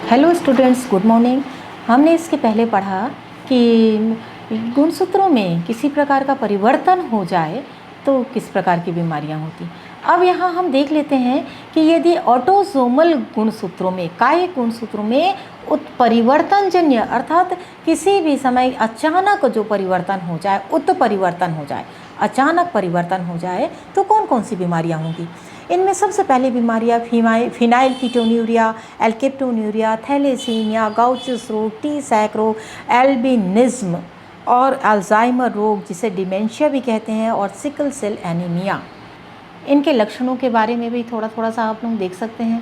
Hello students, good morning. हमने इसके पहले पढ़ा कि गुणसूत्रों में किसी प्रकार का परिवर्तन हो जाए तो किस प्रकार की बीमारियां होती। अब यहाँ हम देख लेते हैं कि यदि ऑटोसोमल गुणसूत्रों में, कायिक गुणसूत्रों में उत्परिवर्तनजन्य अर्थात किसी भी समय अचानक जो परिवर्तन हो जाए, उत्परिवर्तन हो जाए, अचानक परिवर्तन हो जाए तो कौन कौन सी बीमारियां होंगी। इनमें सबसे पहली बीमारियां फिनाइलकीटोन्यूरिया, एल्केप्टोन्यूरिया, थैलेसीमिया, गाउचस रोग, टी सैक रोग, एल्बिनिज्म और अल्जाइमर रोग जिसे डिमेंशिया भी कहते हैं, और सिकल सेल एनीमिया। इनके लक्षणों के बारे में भी थोड़ा थोड़ा सा आप लोग देख सकते हैं,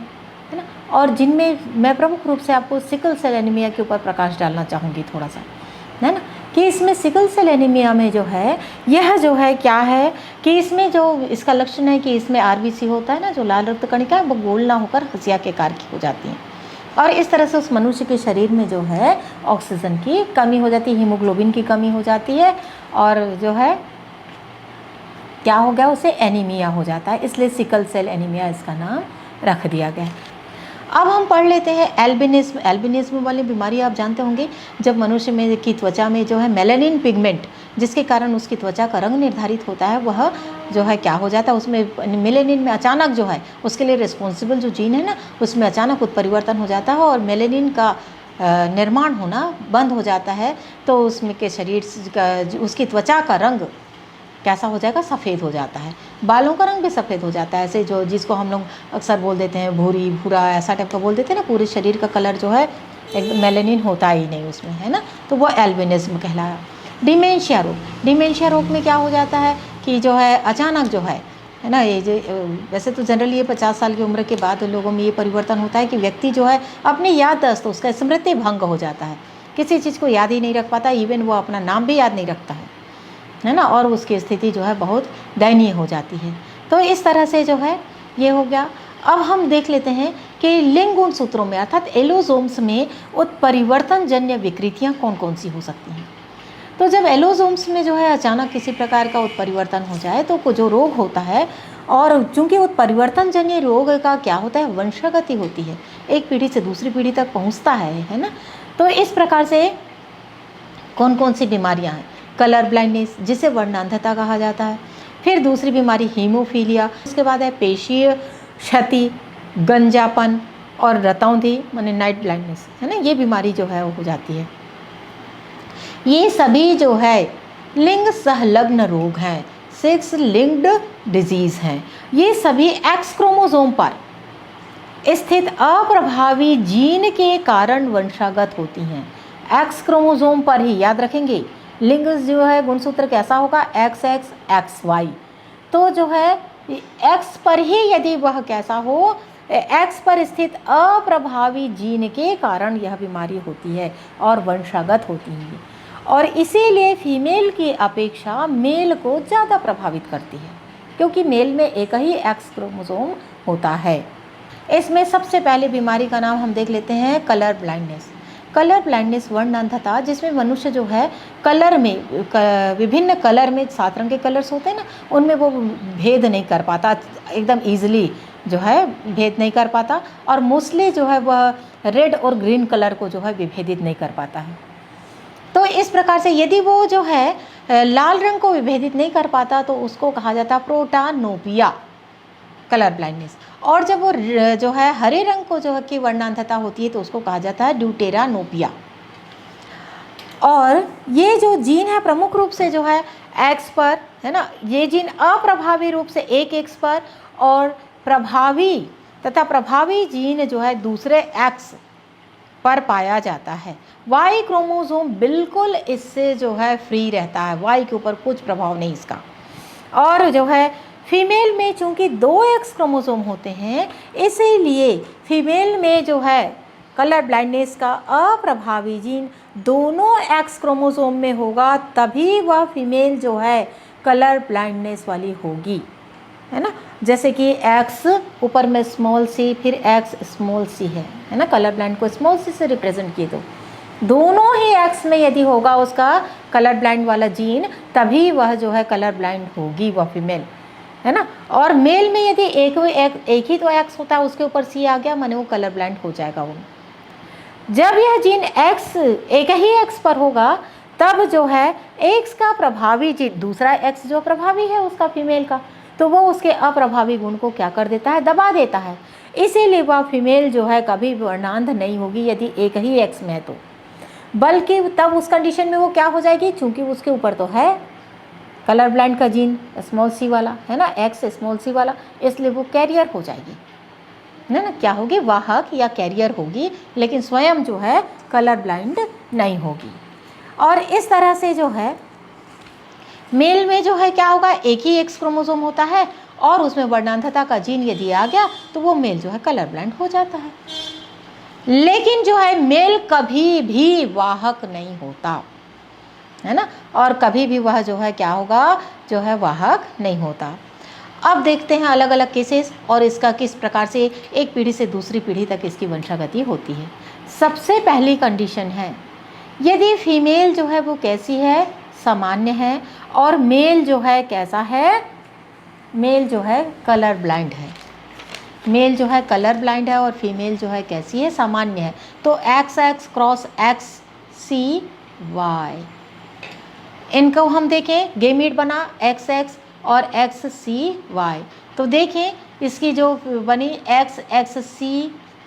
है ना। और जिनमें मैं प्रमुख रूप से आपको सिकल सेल एनीमिया के ऊपर प्रकाश डालना चाहूँगी थोड़ा सा, है ना, कि इसमें सिकल सेल एनीमिया में जो है, यह जो है क्या है कि इसमें जो इसका लक्षण है कि इसमें आरबीसी होता है ना, जो लाल रक्त कणिका है, वो गोल ना होकर हंसिया के आकार की हो जाती हैं, और इस तरह से उस मनुष्य के शरीर में जो है ऑक्सीजन की कमी हो जाती है, हीमोग्लोबिन की कमी हो जाती है, और जो है क्या हो गया, उसे एनीमिया हो जाता है। इसलिए सिकल सेल एनीमिया इसका नाम रख दिया गया है। अब हम पढ़ लेते हैं एल्बिनिज्म। एल्बिनिज्म वाली बीमारी आप जानते होंगे, जब मनुष्य में की त्वचा में जो है मेलानिन पिगमेंट, जिसके कारण उसकी त्वचा का रंग निर्धारित होता है, वह जो है क्या हो जाता है, उसमें मेलानिन में अचानक जो है उसके लिए रिस्पॉन्सिबल जो जीन है ना, उसमें अचानक उत्परिवर्तन हो जाता है और मेलानिन का निर्माण होना बंद हो जाता है। तो उसमें के शरीर का, उसकी त्वचा का रंग कैसा हो जाएगा, सफ़ेद हो जाता है। बालों का रंग भी सफ़ेद हो जाता है, ऐसे जो जिसको हम लोग अक्सर बोल देते हैं भूरी भूरा, ऐसा टाइप का बोल देते हैं ना। पूरे शरीर का कलर जो है एकदम मेलानिन होता ही नहीं उसमें, है ना, तो वो एल्बिनिज्म कहलाया। डिमेंशिया रोग, डिमेंशिया रोग में क्या हो जाता है कि जो है अचानक जो है ना, ये जो वैसे तो जनरली ये 50 साल की उम्र के बाद लोगों में ये परिवर्तन होता है कि व्यक्ति जो है अपनी याददाश्त, उसका स्मृति भंग हो जाता है, किसी चीज़ को याद ही नहीं रख पाता, इवन वो अपना नाम भी याद नहीं रखता है ना, और उसकी स्थिति जो है बहुत दयनीय हो जाती है। तो इस तरह से जो है ये हो गया। अब हम देख लेते हैं कि लिंग गुणसूत्रों में अर्थात एलोसोम्स में उत्परिवर्तनजन्य विकृतियां कौन कौन सी हो सकती हैं। तो जब एलोसोम्स में जो है अचानक किसी प्रकार का उत्परिवर्तन हो जाए तो जो रोग होता है, और चूंकि उत्परिवर्तनजन्य रोग का क्या होता है, वंशागति होती है, एक पीढ़ी से दूसरी पीढ़ी तक पहुँचता है ना। तो इस प्रकार से कौन कौन सी बीमारियाँ हैं, कलर ब्लाइंडनेस जिसे वर्णांधता कहा जाता है, फिर दूसरी बीमारी हीमोफीलिया, उसके बाद है पेशीय क्षति, गंजापन और रतौंधी माने नाइट ब्लाइंडनेस, है ना, ये बीमारी जो है वो हो जाती है। ये सभी जो है लिंग संलग्न रोग हैं, सेक्स लिंक्ड डिजीज़ हैं। ये सभी एक्स क्रोमोसोम पर स्थित अप्रभावी जीन के कारण वंशागत होती हैं। एक्स क्रोमोसोम पर ही याद रखेंगे, लिंग जो है गुणसूत्र कैसा होगा, एक्स एक्स एक्स वाई। तो जो है एक्स पर ही यदि वह कैसा हो, एक्स पर स्थित अप्रभावी जीन के कारण यह बीमारी होती है और वंशागत होती है, और इसीलिए फीमेल की अपेक्षा मेल को ज़्यादा प्रभावित करती है, क्योंकि मेल में एक ही एक्स क्रोमोसोम होता है। इसमें सबसे पहले बीमारी का नाम हम देख लेते हैं, कलर ब्लाइंडनेस। कलर ब्लाइंडनेस वर्णांधता, जिसमें मनुष्य जो है कलर में, विभिन्न कलर में 7 रंग के कलर्स होते हैं ना, उनमें वो भेद नहीं कर पाता, एकदम ईजिली जो है भेद नहीं कर पाता, और मोस्टली जो है वह रेड और ग्रीन कलर को जो है विभेदित नहीं कर पाता है। तो इस प्रकार से यदि वो जो है लाल रंग को विभेदित नहीं कर पाता तो उसको कहा जाता है प्रोटानोपिया, कलर ब्लाइंडनेस। और जब वो जो है हरे रंग को जो है की वर्णांधता होती है तो उसको कहा जाता है ड्यूटेरानोपिया। और ये जो जीन है प्रमुख रूप से जो है एक्स पर, है ना, ये जीन अप्रभावी रूप से एक एक्स पर, और प्रभावी तथा प्रभावी जीन जो है दूसरे एक्स पर पाया जाता है। वाई क्रोमोसोम बिल्कुल इससे जो है फ्री रहता है, वाई के ऊपर कुछ प्रभाव नहीं इसका। और जो है फीमेल में चूंकि 2 एक्स क्रोमोसोम होते हैं, इसीलिए फीमेल में जो है कलर ब्लाइंडनेस का अप्रभावी जीन दोनों एक्स क्रोमोसोम में होगा, तभी वह फीमेल जो है कलर ब्लाइंडनेस वाली होगी, है ना। जैसे कि एक्स ऊपर में स्मॉल सी, फिर एक्स स्मॉल सी है ना, कलर ब्लाइंड को स्मॉल सी से रिप्रेजेंट किए, तो दोनों ही एक्स में यदि होगा उसका कलर ब्लाइंड वाला जीन, तभी वह जो है कलर ब्लाइंड होगी, वह फीमेल, है ना। और मेल में यदि एक ही तो एक्स होता है, उसके ऊपर सी आ गया, माने वो कलर ब्लाइंड हो जाएगा वो। जब यह जीन X एक ही X पर होगा तब जो है X का प्रभावी जीन, दूसरा X जो प्रभावी है उसका फीमेल का, तो वो उसके अप्रभावी गुण को क्या कर देता है, दबा देता है। इसीलिए वह फीमेल जो है कभी वर्णांध नहीं होगी यदि एक ही X में है तो, बल्कि तब उस कंडीशन में वो क्या हो जाएगी, चूंकि उसके ऊपर तो है कलर ब्लाइंड का जीन स्मॉल सी वाला है ना, X स्मॉल सी वाला, इसलिए वो कैरियर हो जाएगी ना, क्या होगी, वाहक या कैरियर होगी, लेकिन स्वयं जो है कलर ब्लाइंड नहीं होगी। और इस तरह से जो है मेल में जो है क्या होगा, एक ही X क्रोमोसोम होता है और उसमें वर्णांधता का जीन यदि आ गया तो वो मेल जो है कलर ब्लाइंड हो जाता है। लेकिन जो है मेल कभी भी वाहक नहीं होता है ना, और कभी भी वह जो है क्या होगा, जो है वाहक नहीं होता। अब देखते हैं अलग अलग केसेस और इसका किस प्रकार से एक पीढ़ी से दूसरी पीढ़ी तक इसकी वंशागति होती है। सबसे पहली कंडीशन है यदि फीमेल जो है वो कैसी है, सामान्य है, और मेल जो है कैसा है, मेल जो है कलर ब्लाइंड है, मेल जो है कलर ब्लाइंड है और फीमेल जो है कैसी है, सामान्य है, तो XX क्रॉस XCY, इनको हम देखें गेमीट बना XX और XCY, तो देखें इसकी जो बनी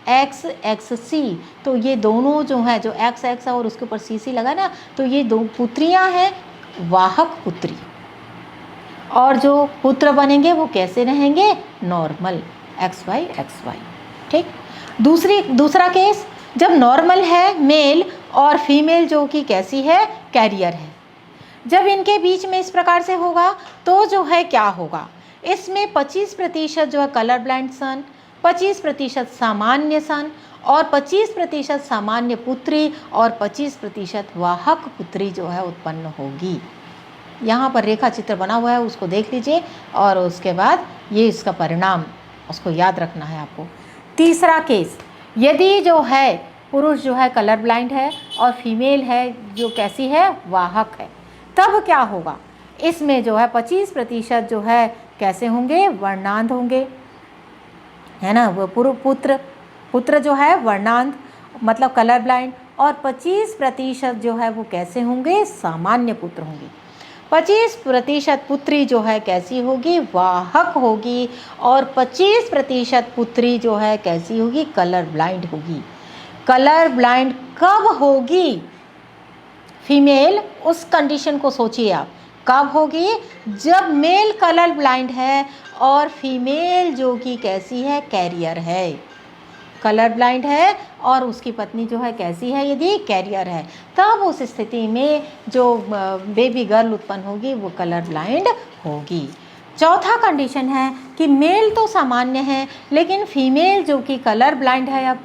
XXC, तो ये दोनों जो है, जो XX है और उसके ऊपर CC लगा ना, तो ये दो पुत्रियां हैं, वाहक पुत्री, और जो पुत्र बनेंगे वो कैसे रहेंगे, नॉर्मल XY। ठीक। दूसरा केस, जब नॉर्मल है मेल और फीमेल जो कि कैसी है, कैरियर है, जब इनके बीच में इस प्रकार से होगा तो जो है क्या होगा, इसमें 25% जो है कलर ब्लाइंड सन, 25% सामान्य सन और 25% सामान्य पुत्री और 25% वाहक पुत्री जो है उत्पन्न होगी। यहाँ पर रेखा चित्र बना हुआ है, उसको देख लीजिए और उसके बाद ये इसका परिणाम उसको याद रखना है आपको। तीसरा केस, यदि जो है पुरुष जो है कलर ब्लाइंड है और फीमेल है जो कैसी है, वाहक है, तब क्या होगा, इसमें जो है 25% जो है कैसे होंगे, वर्णांध होंगे, है ना, वो पुत्र जो है वर्णांध मतलब कलर ब्लाइंड, और 25% जो है वो कैसे होंगे, सामान्य पुत्र होंगे। 25% पुत्री जो है कैसी होगी, वाहक होगी, और 25% पुत्री जो है कैसी होगी, कलर ब्लाइंड होगी। कलर ब्लाइंड कब होगी फीमेल, उस कंडीशन को सोचिए आप, कब होगी, जब मेल कलर ब्लाइंड है और फीमेल जो कि कैसी है, कैरियर है, कलर ब्लाइंड है और उसकी पत्नी जो है कैसी है, यदि कैरियर है, तब उस स्थिति में जो बेबी गर्ल उत्पन्न होगी वो कलर ब्लाइंड होगी। चौथा कंडीशन है कि मेल तो सामान्य है लेकिन फीमेल जो कि कलर ब्लाइंड है, अब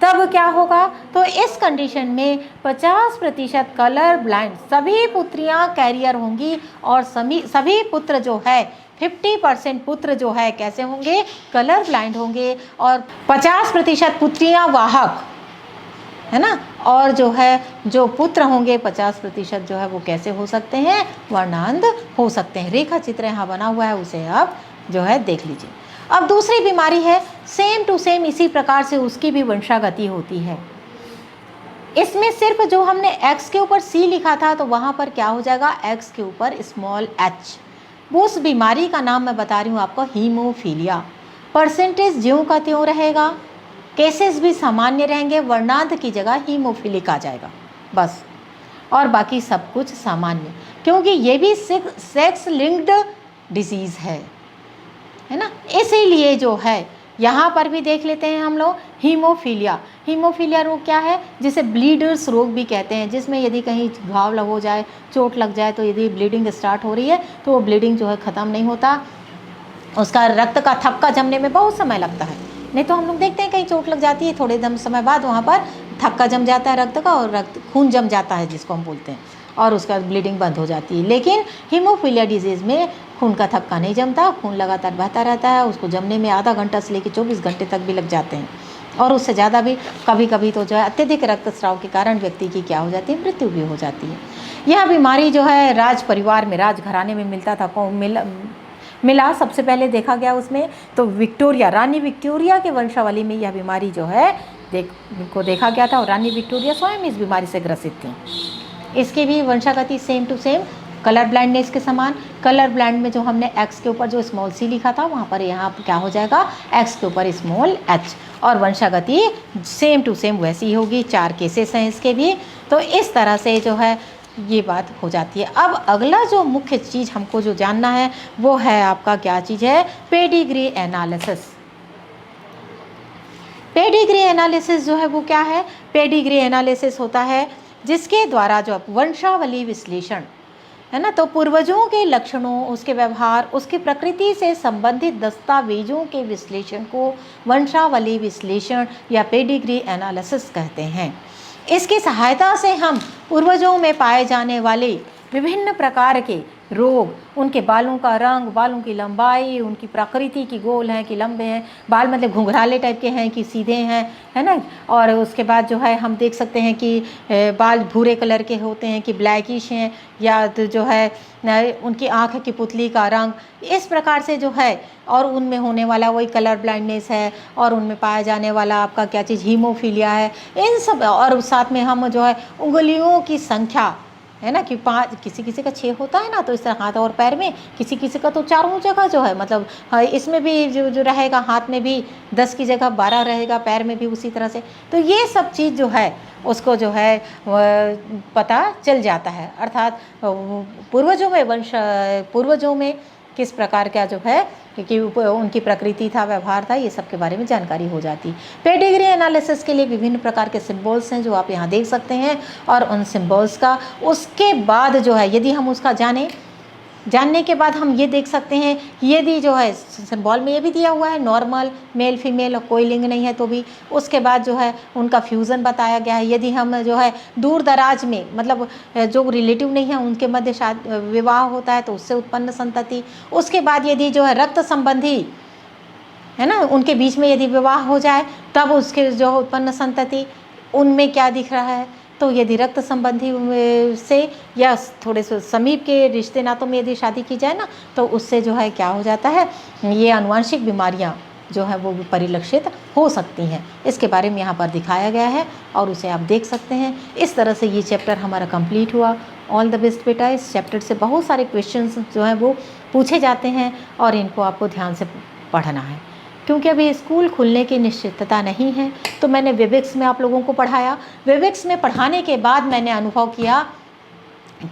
तब क्या होगा, तो इस कंडीशन में 50% कलर ब्लाइंड सभी पुत्रियां कैरियर होंगी और सभी पुत्र जो है 50% पुत्र जो है कैसे होंगे, कलर ब्लाइंड होंगे, और 50% पुत्रियां वाहक, है ना, और जो है जो पुत्र होंगे 50% जो है वो कैसे हो सकते हैं, वर्णांध हो सकते हैं। रेखा चित्र यहाँ बना हुआ है, उसे आप जो है देख लीजिए। अब दूसरी बीमारी है, सेम टू सेम इसी प्रकार से उसकी भी वंशागति होती है। इसमें सिर्फ जो हमने X के ऊपर C लिखा था तो वहाँ पर क्या हो जाएगा, X के ऊपर स्मॉल h। वो उस बीमारी का नाम मैं बता रही हूँ आपको, हीमोफीलिया। परसेंटेज ज्यों का त्यों रहेगा, केसेस भी सामान्य रहेंगे, वर्णांध की जगह हीमोफिलिक आ जाएगा बस, और बाकी सब कुछ सामान्य, क्योंकि ये भी सेक्स लिंक्ड डिजीज़ है ना। इसीलिए जो है यहाँ पर भी देख लेते हैं हम लोग हीमोफीलिया। हीमोफीलिया रोग क्या है, जिसे ब्लीडर्स रोग भी कहते हैं, जिसमें यदि कहीं घाव हो जाए, चोट लग जाए, तो यदि ब्लीडिंग स्टार्ट हो रही है तो वो ब्लीडिंग जो है ख़त्म नहीं होता, उसका रक्त का थक्का जमने में बहुत समय लगता है। नहीं तो हम लोग देखते हैं कहीं चोट लग जाती है, थोड़े समय बाद वहाँ पर थक्का जम जाता है रक्त का, और खून जम जाता है जिसको हम बोलते हैं, और उसका ब्लीडिंग बंद हो जाती है। लेकिन हीमोफीलिया डिजीज़ में खून का थक्का नहीं जमता, खून लगातार बहता रहता है, उसको जमने में आधा घंटा से लेकर 24 घंटे तक भी लग जाते हैं, और उससे ज़्यादा भी कभी कभी तो जो है अत्यधिक रक्तस्राव के कारण व्यक्ति की क्या हो जाती है, मृत्यु भी हो जाती है। यह बीमारी जो है राज परिवार में, राज घराने में मिलता था, मिला सबसे पहले देखा गया उसमें तो विक्टोरिया, रानी विक्टोरिया के वंशावली में यह बीमारी जो है को देखा गया था और रानी विक्टोरिया स्वयं इस बीमारी से ग्रसित थी। इसकी भी वंशागति same to same colour blindness के समान। कलर ब्लाइंड में जो हमने एक्स के ऊपर जो स्मॉल सी लिखा था, वहाँ पर यहाँ क्या हो जाएगा, एक्स के ऊपर स्मॉल एच, और वंशागति सेम टू सेम वैसी ही होगी। 4 केसेस हैं इसके भी। तो इस तरह से जो है ये बात हो जाती है। अब अगला जो मुख्य चीज़ हमको जो जानना है वो है आपका क्या चीज़ है, पेडिग्री एनालिसिस। पेडिग्री एनालिसिस जो है वो क्या है, पेडिग्री एनालिसिस होता है जिसके द्वारा जो वंशावली विश्लेषण है ना, तो पूर्वजों के लक्षणों, उसके व्यवहार, उसकी प्रकृति से संबंधित दस्तावेजों के विश्लेषण को वंशावली विश्लेषण या पेडिग्री एनालिसिस कहते हैं। इसकी सहायता से हम पूर्वजों में पाए जाने वाले विभिन्न प्रकार के रोग, उनके बालों का रंग, बालों की लंबाई, उनकी प्रकृति की गोल हैं कि लंबे हैं, बाल मतलब घुंघराले टाइप के हैं कि सीधे हैं, है ना, और उसके बाद जो है हम देख सकते हैं कि बाल भूरे कलर के होते हैं कि ब्लैकिश हैं, या तो जो है उनकी आँख की पुतली का रंग, इस प्रकार से जो है, और उनमें होने वाला वही कलर ब्लाइंडनेस है, और उनमें पाया जाने वाला आपका क्या चीज़, हीमोफीलिया है, इन सब, और साथ में हम जो है उंगलियों की संख्या है ना कि 5, किसी किसी का 6 होता है ना, तो इस तरह हाथ और पैर में, किसी किसी का तो चारों जगह जो है, मतलब इसमें भी जो रहेगा, हाथ में भी 10 की जगह 12 रहेगा, पैर में भी उसी तरह से। तो ये सब चीज़ जो है उसको जो है पता चल जाता है, अर्थात पूर्वजों में किस प्रकार का जो है कि उनकी प्रकृति था, व्यवहार था, ये सब के बारे में जानकारी हो जाती। पेडिग्री एनालिसिस के लिए विभिन्न प्रकार के सिंबल्स हैं जो आप यहाँ देख सकते हैं, और उन सिंबल्स का उसके बाद जो है यदि हम उसका जानने के बाद हम ये देख सकते हैं कि यदि जो है सिंबल में ये भी दिया हुआ है नॉर्मल, मेल फीमेल, और कोई लिंग नहीं है तो भी, उसके बाद जो है उनका फ्यूज़न बताया गया है। यदि हम जो है दूर दराज में, मतलब जो रिलेटिव नहीं है उनके मध्य विवाह होता है तो उससे उत्पन्न संतति, उसके बाद यदि जो है रक्त संबंधी है ना, उनके बीच में यदि विवाह हो जाए तब उसके जो उत्पन्न संतति, उनमें क्या दिख रहा है, तो यदि रक्त संबंधी से या थोड़े से समीप के रिश्ते नातों में यदि शादी की जाए ना, तो उससे जो है क्या हो जाता है, ये आनुवंशिक बीमारियां जो है वो भी परिलक्षित हो सकती हैं। इसके बारे में यहाँ पर दिखाया गया है और उसे आप देख सकते हैं। इस तरह से ये चैप्टर हमारा कंप्लीट हुआ। ऑल द बेस्ट बेटा। इस चैप्टर से बहुत सारे क्वेश्चंस जो हैं वो पूछे जाते हैं और इनको आपको ध्यान से पढ़ना है, क्योंकि अभी स्कूल खुलने की निश्चितता नहीं है। तो मैंने वेबिक्स में आप लोगों को पढ़ाया। वेबिक्स में पढ़ाने के बाद मैंने अनुभव किया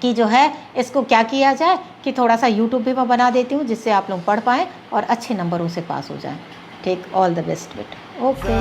कि जो है इसको क्या किया जाए कि थोड़ा सा यूट्यूब भी मैं बना देती हूँ जिससे आप लोग पढ़ पाएँ और अच्छे नंबरों से पास हो जाएं। ठीक, ऑल द बेस्ट बेटा। ओके।